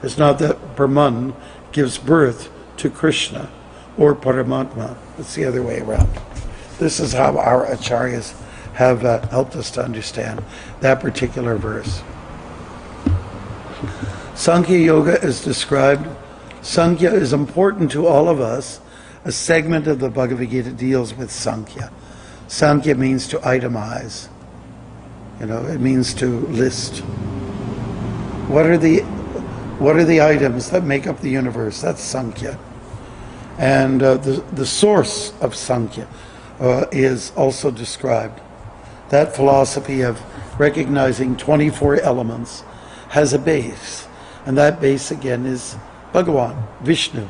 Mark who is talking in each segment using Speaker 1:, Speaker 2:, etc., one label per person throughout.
Speaker 1: It's not that Brahman gives birth to Krishna or Paramatma. It's the other way around. This is how our acharyas have helped us to understand that particular verse. Sankhya Yoga is described. Sankhya is important to all of us. A segment of the Bhagavad Gita deals with Sankhya. Sankhya means to itemize. It means to list. What are the items that make up the universe? That's Sankhya. And the source of Sankhya is also described. That philosophy of recognizing 24 elements has a base. And that base again is Bhagavan, Vishnu.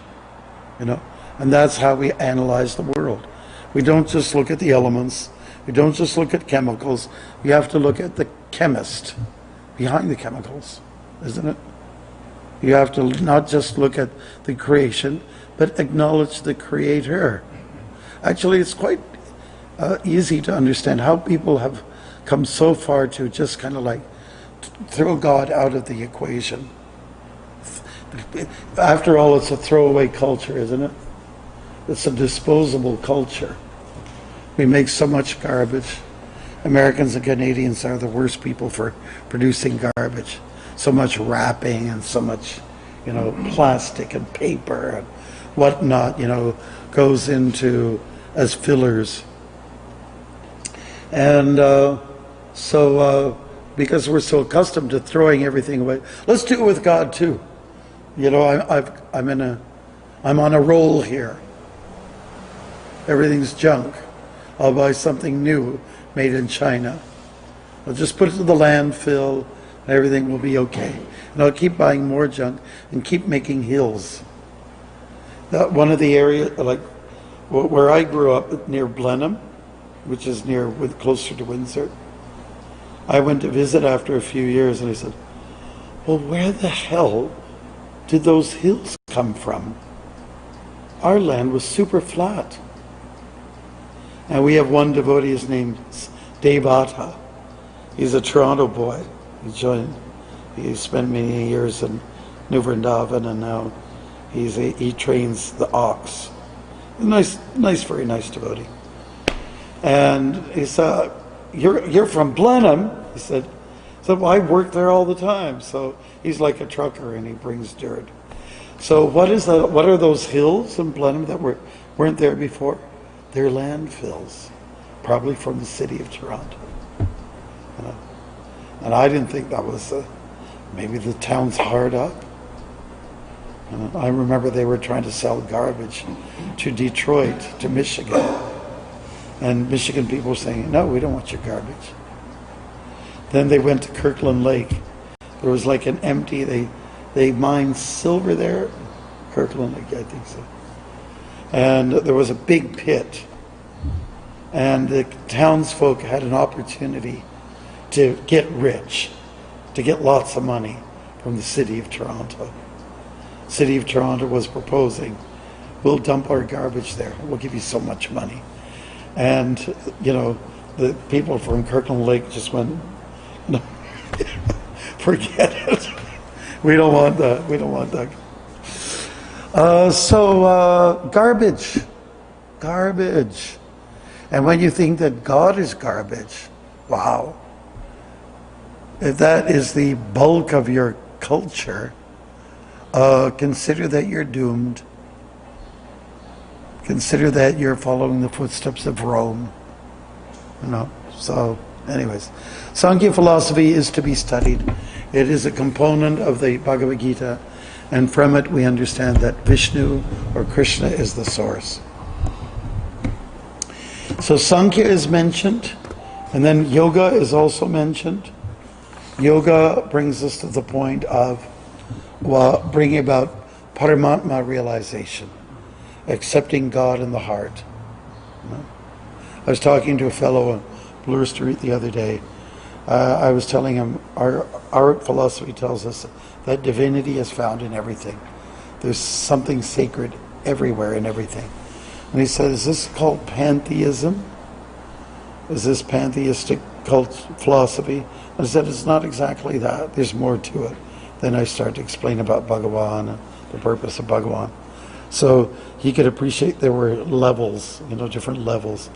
Speaker 1: And that's how we analyze the world. We don't just look at the elements. We don't just look at chemicals. We have to look at the chemist behind the chemicals, isn't it? You have to not just look at the creation, but acknowledge the creator. Actually, it's quite easy to understand how people have come so far to just kind of like throw God out of the equation. After all, it's a throwaway culture, isn't it? It's a disposable culture. We make so much garbage. Americans and Canadians are the worst people for producing garbage. So much wrapping and so much, plastic and paper and whatnot, goes into as fillers. And because we're so accustomed to throwing everything away, let's do it with God too. I'm on a roll here. Everything's junk. I'll buy something new made in China. I'll just put it to the landfill and everything will be okay. And I'll keep buying more junk and keep making hills. One of the areas, like where I grew up near Blenheim, which is closer to Windsor, I went to visit after a few years and I said, well, where the hell did those hills come from? Our land was super flat. And we have one devotee, his name's Devata. He's a Toronto boy. He spent many years in New Vrindavan, and now he trains the ox. Nice, very nice devotee. And he said, "You're from Blenheim?" He said, "Well, I work there all the time." So he's like a trucker, and he brings dirt. So what are those hills in Blenheim that weren't there before? They're landfills, probably from the city of Toronto. And I didn't think that was, maybe the town's hard up. And I remember they were trying to sell garbage to Detroit, to Michigan. And Michigan people were saying, no, we don't want your garbage. Then they went to Kirkland Lake. There was like an empty, they mined silver there. Kirkland Lake, I think so. And there was a big pit. And the townsfolk had an opportunity to get rich, to get lots of money from the city of Toronto. City of Toronto was proposing, we'll dump our garbage there. We'll give you so much money. And, the people from Kirkland Lake just went, no, forget it. We don't want that. We don't want that. Garbage. And when you think that God is garbage, wow. If that is the bulk of your culture, consider that you're doomed. Consider that you're following the footsteps of Rome. So anyways, Sankhya philosophy is to be studied. It is a component of the Bhagavad Gita, and from it we understand that Vishnu or Krishna is the source. So Sankhya is mentioned, and then yoga is also mentioned. Yoga brings us to the point of bringing about Paramatma realization, accepting God in the heart. I was talking to a fellow on Bloor Street the other day. I was telling him our philosophy tells us that divinity is found in everything. There's something sacred everywhere in everything. And he said, is this called pantheism? Is this pantheistic cult philosophy? I said, it's not exactly that. There's more to it. then I start to explain about Bhagavan and the purpose of Bhagavan. So he could appreciate there were levels, different levels.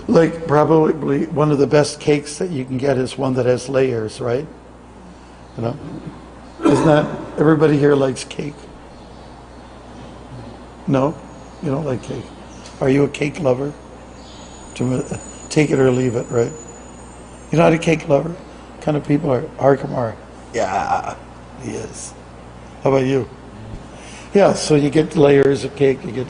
Speaker 1: Like probably one of the best cakes that you can get is one that has layers, right? Isn't that, everybody here likes cake? No? You don't like cake. Are you a cake lover? Take it or leave it, right? You're not a cake lover? What kind of people are Harkamar? Yeah, he is. How about you? Yeah, so you get layers of cake, you get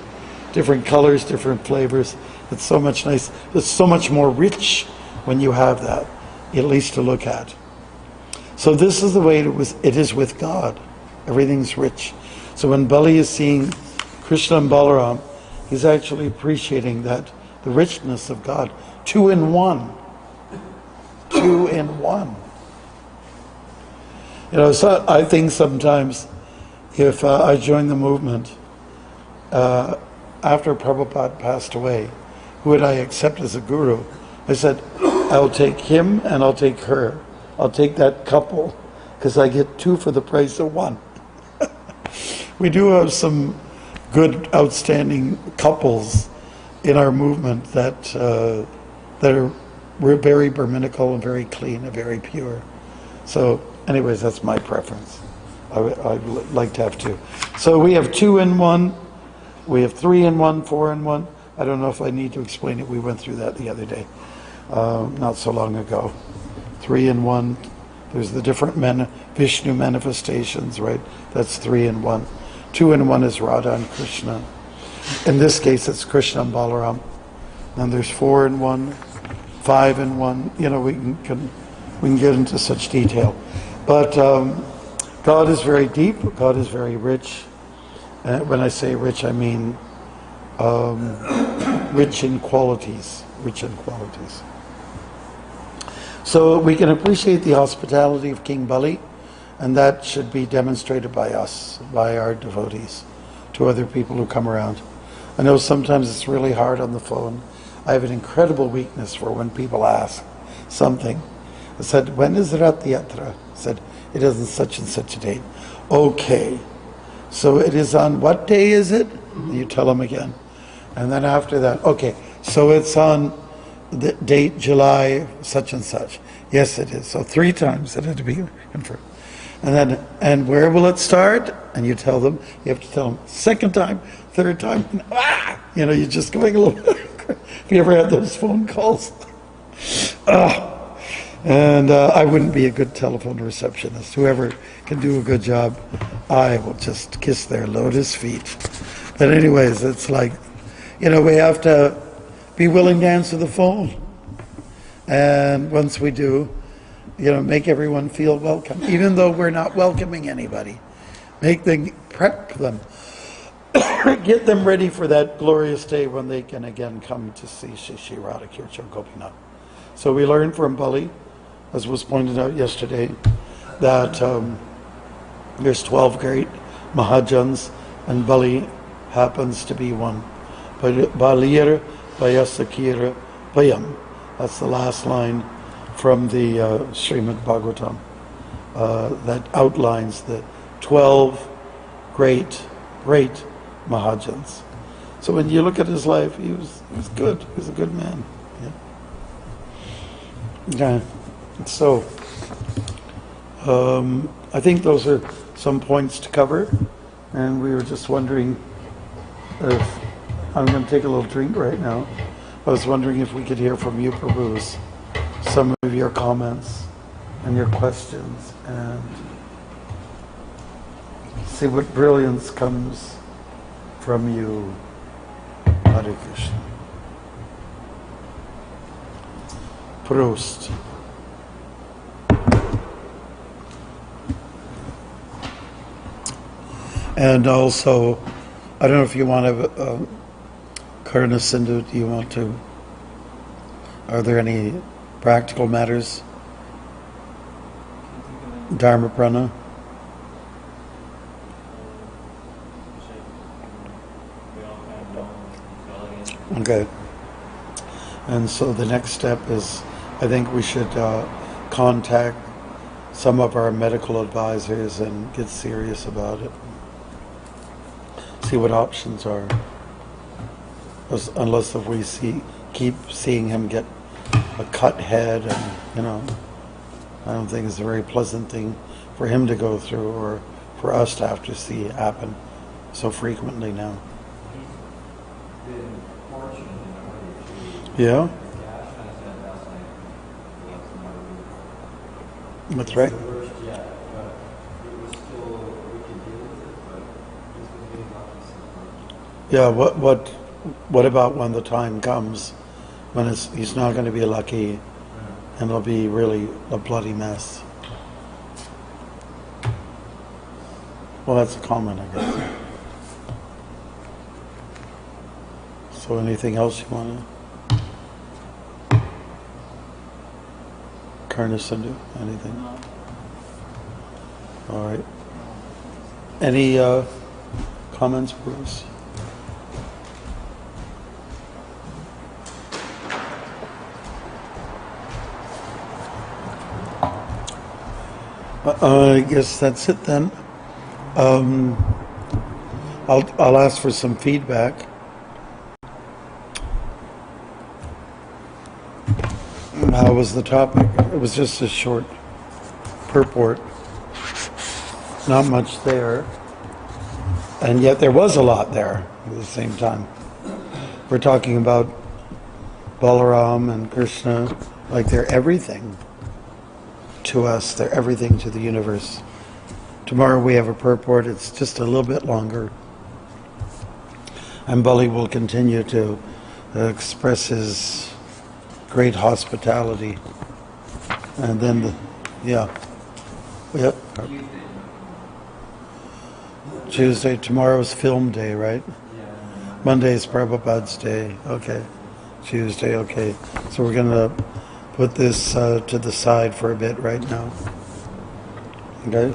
Speaker 1: different colors, different flavors. It's so much nice. It's so much more rich when you have that, at least to look at. So this is the way it is with God. Everything's rich. So when Bali is seeing Krishna and Balaram, he's actually appreciating that, the richness of God. 2 in 1. 2 in 1. So I think sometimes if I joined the movement, after Prabhupada passed away, who would I accept as a guru? I said, I'll take him and I'll take her. I'll take that couple, because I get 2 for the price of 1. We do have some good, outstanding couples in our movement that we're very Brahminical and very clean and very pure. So anyways, that's my preference. I would like to have 2. So we have 2 in 1, we have 3 in 1, 4 in 1. I don't know if I need to explain it. We went through that the other day, not so long ago. 3 in 1. There's the different Vishnu manifestations, right? That's 3 in 1. 2 in 1 is Radha and Krishna. In this case, it's Krishna and Balaram. And there's 4 in 1, 5 in 1. We can get into such detail. But God is very deep. God is very rich. And when I say rich, I mean rich in qualities. Rich in qualities. So we can appreciate the hospitality of King Bali, and that should be demonstrated by us, by our devotees, to other people who come around. I know sometimes it's really hard on the phone. I have an incredible weakness for when people ask something. I said, when is Rath Yatra? I said, it is on such and such a date. Okay. So it is on what day is it? You tell them again. And then after that, okay, so it's on the date July such and such. Yes, it is. So 3 times it had to be confirmed. And where will it start? And you tell them, you have to tell them, 2nd time, 3rd time, you're just going a little. Have you ever had those phone calls? And I wouldn't be a good telephone receptionist. Whoever can do a good job, I will just kiss their lotus feet. But anyways, it's like, we have to be willing to answer the phone. And once we do, make everyone feel welcome. Even though we're not welcoming anybody, prep them. Get them ready for that glorious day when they can again come to see Shri Radha Kirtan Gopinath. So we learned from Bali, as was pointed out yesterday, that there's 12 great Mahajans, and Bali happens to be one. Balir Vayasakira Vayam. That's the last line from the Srimad Bhagavatam that outlines the 12 great Mahajans. So when you look at his life, he was good. He was a good man. Yeah. So I think those are some points to cover, and we were just wondering if I'm going to take a little drink right now. I was wondering if we could hear from you, Prabhus, some of your comments and your questions, and see what brilliance comes from you. Hare Krishna. Prost. And also, I don't know if you want to, Karna Sindhu, do you want to, are there any practical matters? Dharma Prana? Okay. And so the next step is, I think we should contact some of our medical advisors and get serious about it. See what options are. Unless if we keep seeing him get a cut head, and I don't think it's a very pleasant thing for him to go through, or for us to have to see it happen so frequently now.
Speaker 2: He's been fortunate in a way to
Speaker 1: Yeah,
Speaker 2: cash. I said last night he had some money.
Speaker 1: that's right.
Speaker 2: It's the worst yet, but it was still, we could deal with it, but he's been getting lucky so far.
Speaker 1: Yeah, what about when the time comes when he's not going to be lucky and it'll be really a bloody mess? Well, that's a comment, I guess. So anything else you want to? Carnison do? Anything? All right. Any comments, Bruce? I guess that's it then. I'll ask for some feedback. How was the topic? It was just a short purport. Not much there. And yet there was a lot there at the same time. We're talking about Balaram and Krishna like they're everything to us. They're everything to the universe. Tomorrow we have a purport. It's just a little bit longer. And Bali will continue to express his great hospitality. And then, yeah. Tuesday, tomorrow's film day, right? Monday is Prabhupada's day. Okay. Tuesday, okay. So we're going to put this to the side for a bit right now. Okay?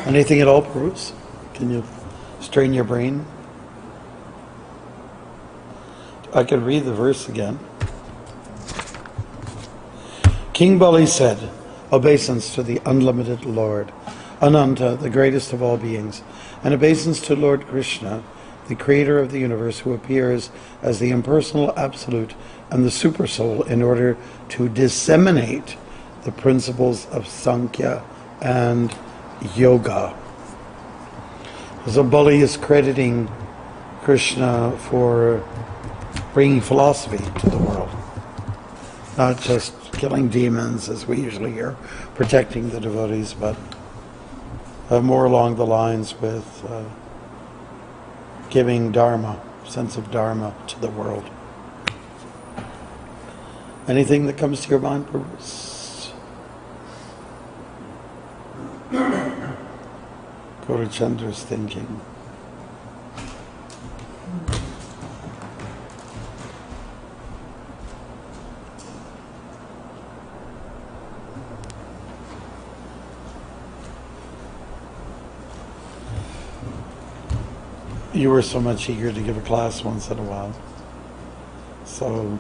Speaker 1: Anything at all, Bruce? Can you strain your brain? I could read the verse again. King Bali said, obeisance to the unlimited Lord, Ananta, the greatest of all beings, and obeisance to Lord Krishna, the creator of the universe, who appears as the impersonal absolute and the supersoul in order to disseminate the principles of Sankhya and Yoga. So Bali is crediting Krishna for bringing philosophy to the world, not just killing demons as we usually hear, protecting the devotees, but more along the lines with giving Dharma, sense of Dharma to the world. Anything that comes to your mind, Bruce? Go to Chandra's thinking. You were so much eager to give a class once in a while. So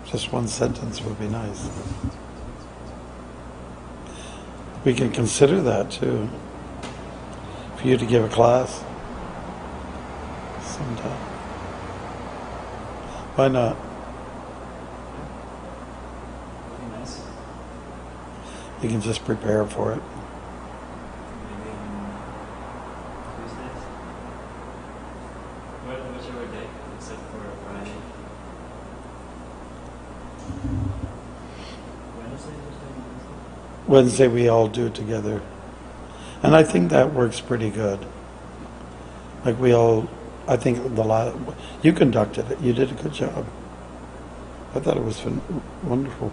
Speaker 1: just one sentence would be nice. We can consider that too. For you to give a class sometime. Why not?
Speaker 2: Be nice.
Speaker 1: You can just prepare for it.
Speaker 2: Maybe on Tuesdays. Whichever day, except for Friday.
Speaker 1: Wednesday we all do it together. And I think that works pretty good. Like I think you conducted it. You did a good job. I thought it was wonderful.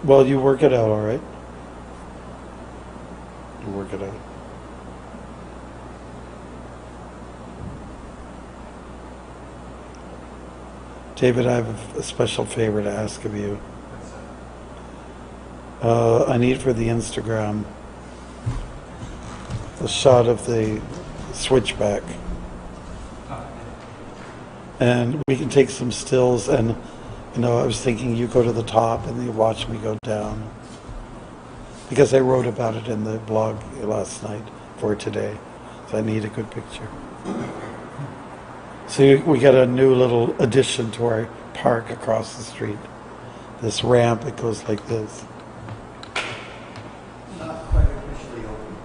Speaker 1: Well, you work it out, all right? You work it out. David, I have a special favor to ask of you. I need for the Instagram a shot of the switchback.
Speaker 2: Oh,
Speaker 1: And we can take some stills, and I was thinking you go to the top and you watch me go down. Because I wrote about it in the blog last night for today. So I need a good picture. So we got a new little addition to our park across the street. This ramp that goes like this.
Speaker 2: Not quite officially open.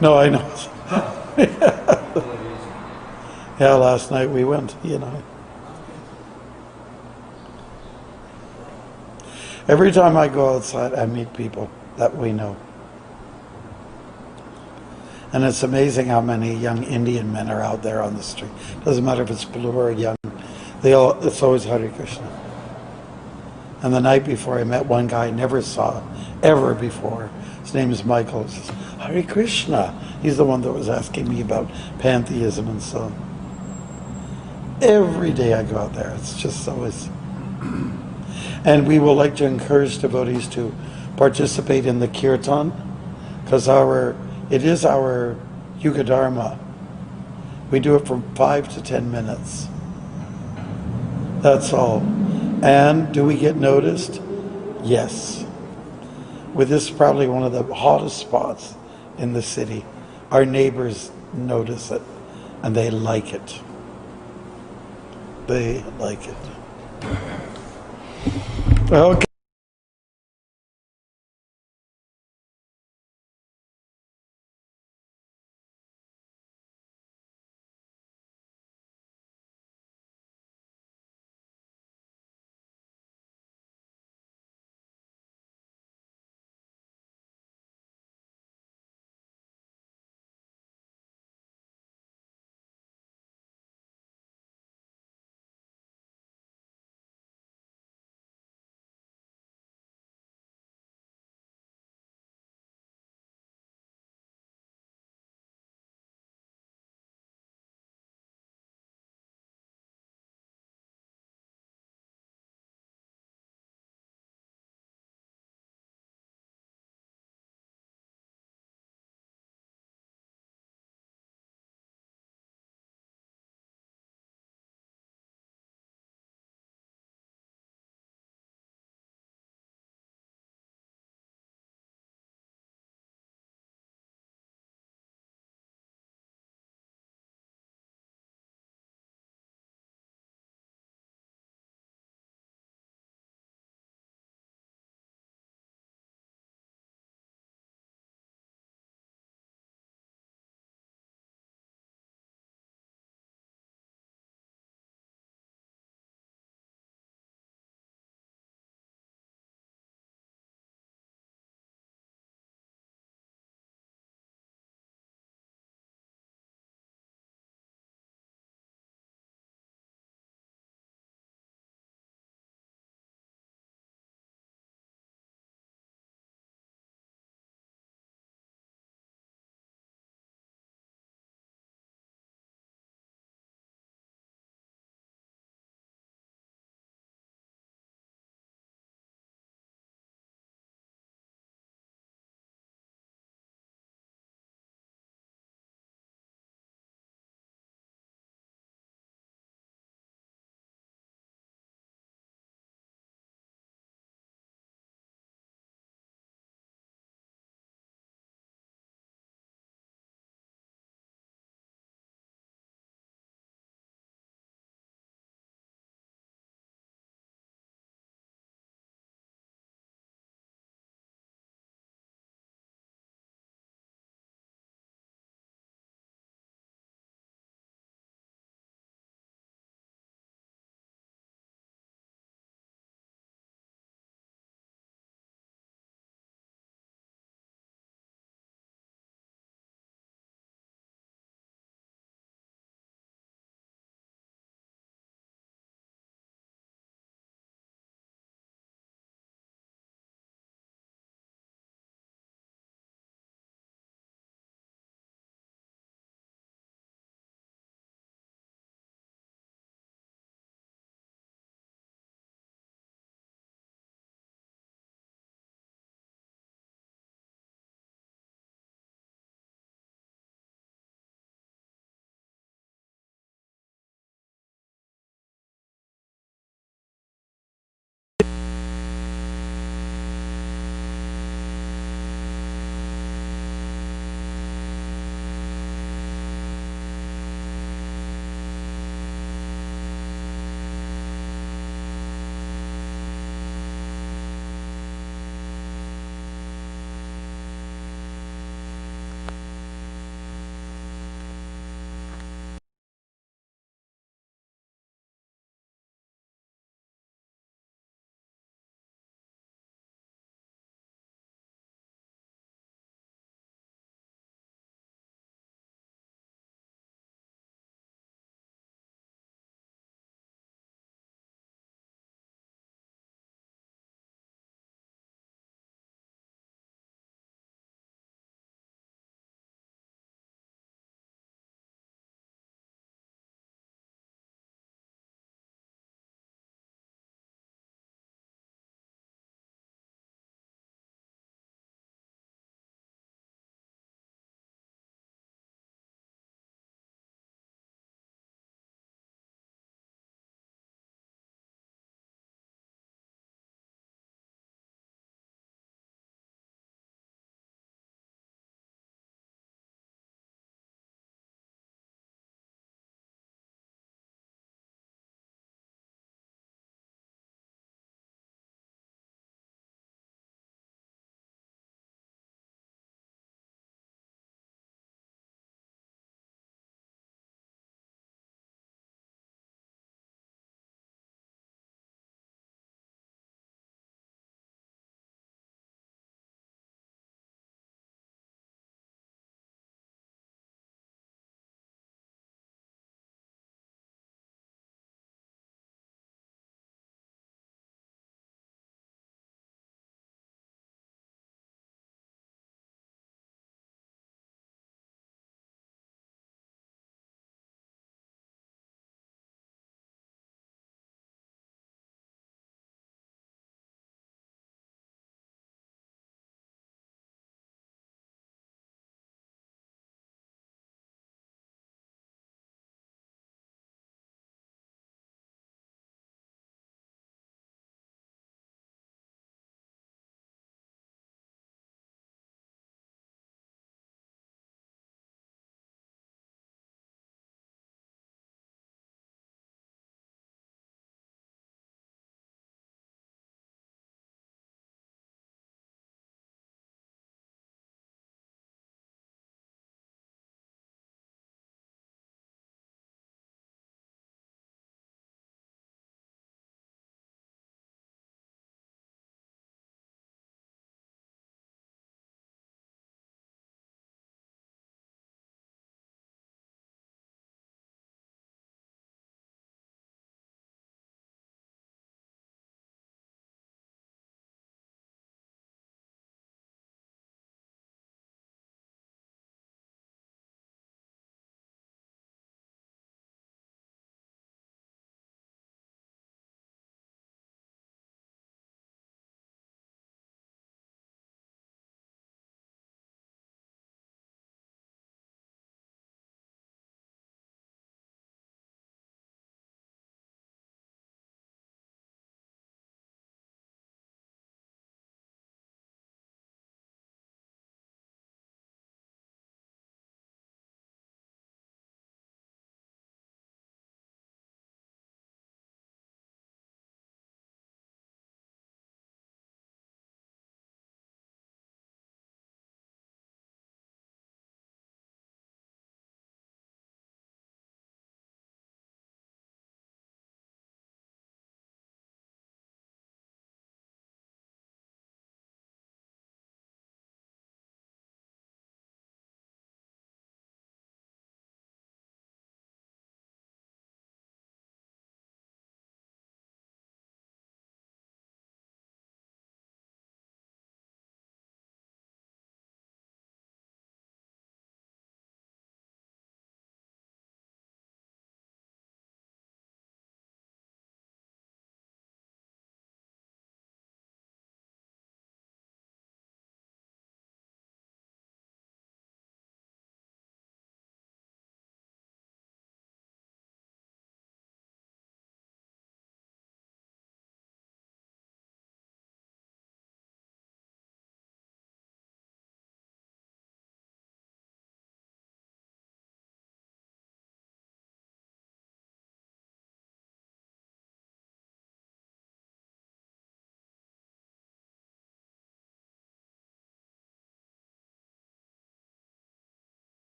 Speaker 1: No, I know. Yeah, last night we went, he and I. Every time I go outside, I meet people that we know. And it's amazing how many young Indian men are out there on the street. Doesn't matter if it's blue or young. It's always Hare Krishna. And the night before, I met one guy I never saw ever before. His name is Michael. He says, Hare Krishna. He's the one that was asking me about pantheism and so on. Every day I go out there. It's just always... And we will like to encourage devotees to participate in the kirtan, because it is our Yuga Dharma. We do it for 5 to 10 minutes. That's all. And do we get noticed? Yes. With this probably one of the hottest spots in the city, our neighbors notice it and they like it. They like it. Okay.